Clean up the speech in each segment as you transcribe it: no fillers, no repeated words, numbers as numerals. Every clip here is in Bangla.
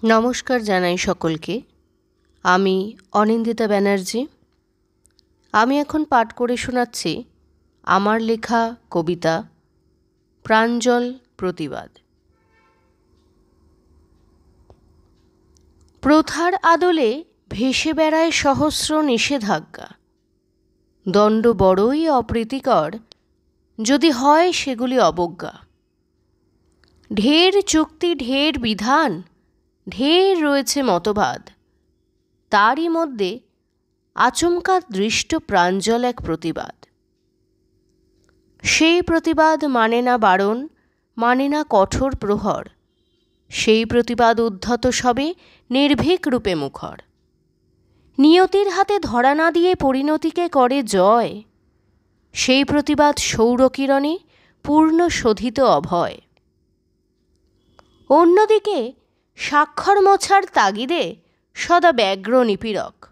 নমস্কার জানাই সকলকে। আমি অনিন্দিতা ব্যানার্জি। আমি এখন পাঠ করে শোনাচ্ছি আমার লেখা কবিতা প্রাঞ্জল প্রতিবাদ। প্রথার আদলে ভেসে বেড়ায় সহস্র নিষেধাজ্ঞা। দণ্ড বড়ই অপ্রীতিকর যদি হয় সেগুলি অবজ্ঞা। ঢের চুক্তি, ঢের বিধান, ঢের রয়েছে মতবাদ, তারই মধ্যে আচমকা দৃষ্ট প্রাঞ্জল এক প্রতিবাদ। সেই প্রতিবাদ মানে না বারণ, মানে না কঠোর প্রহর, সেই প্রতিবাদ উদ্ধত সবে নির্ভীক রূপে মুখর। নিয়তির হাতে ধরা না দিয়ে পরিণতিকে করে জয়, সেই প্রতিবাদ সৌরকিরণে পূর্ণ শোধিত অভয়। অন্যদিকে স্বাক্ষর মোছার তাগিদে সদা ব্যগ্র নিপীড়ক,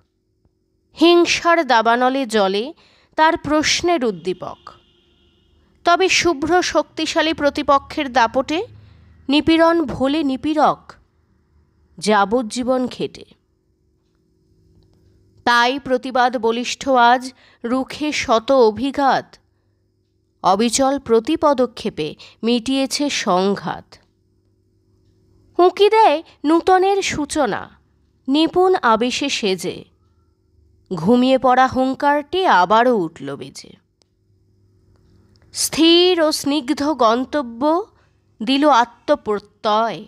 হিংসার দাবানলে জলে তার প্রশ্নের উদ্দীপক। তবে শুভ্র শক্তিশালী প্রতিপক্ষের দাপটে নিপীড়ন ভোলে নিপীড়ক যাবজ্জীবন খেটে। তাই প্রতিবাদ বলিষ্ঠ আজ রুখে শত অভিঘাত, অবিচল প্রতি পদক্ষেপে মিটিয়েছে সংঘাত। উঁকি দেয় নূতনের সূচনা নিপুণ আবেশে সেজে, ঘুমিয়ে পড়া হুঙ্কারটি আবারও উঠল বেজে। স্থির ও স্নিগ্ধ গন্তব্য দিল আত্মপ্রত্যয়,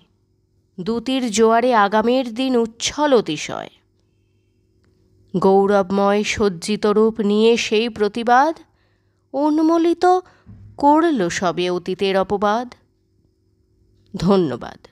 দূতির জোয়ারে আগামের দিন উচ্ছল অতিশয়। গৌরবময় সজ্জিত রূপ নিয়ে সেই প্রতিবাদ উন্মোলিত করল সবে অতীতের অপবাদ। ধন্যবাদ।